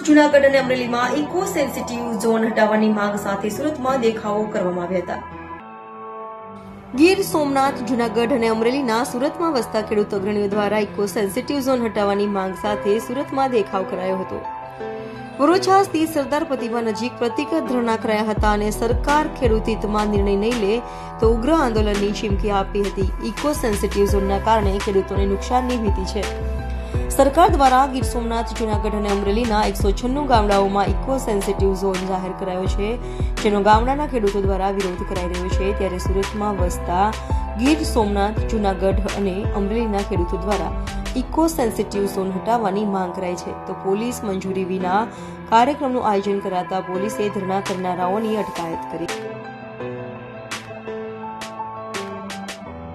જૂનાગઢ અને અમરેલીમાં eco sensitive zone હટાવવાની માંગ સાથે સુરતમાં દેખાવો કરવામાં આવ્યા હતા। ગીર સોમનાથ, જૂનાગઢ અને અમરેલીના સુરતમાં વસતા ખેડૂત અગ્રણીઓ દ્વારા ઇકો સેન્સિટિવ ઝોન હટાવવાની માંગ સાથે સુરતમાં દેખાવ કરાયો હતો। વરોછા સ્થિત સરદાર પ્રતિમા નજીક પ્રતિકત ધરણા કરાયા હતા અને સરકાર ખેડૂત હિતમાં નિર્ણય નહીં લે તો ઉગ્ર આંદોલનની ચીમકી આપી હતી। ઇકો સેન્સિટિવ ઝોનના કારણે ખેડૂતોને નુકસાનની ભીતિ છે। સરકાર દ્વારા ગીર સોમનાથ, જૂનાગઢ અને અમરેલીના 196 ગામડાઓમાં ઇકો સેન્સિટિવ ઝોન જાહેર કરાયો છે, જેનો ગામડાના ખેડૂતો દ્વારા વિરોધ કરાઈ રહ્યો છે। ત્યારે સુરતમાં વસતા ગીર સોમનાથ, જૂનાગઢ અને અમરેલીના ખેડૂતો દ્વારા ઇકો સેન્સિટિવ ઝોન હટાવવાની માંગ કરાઈ છે, તો પોલીસ મંજૂરી વિના કાર્યક્રમનું આયોજન કરાતા પોલીસે ધરણા કરનારાઓની અટકાયત કરી।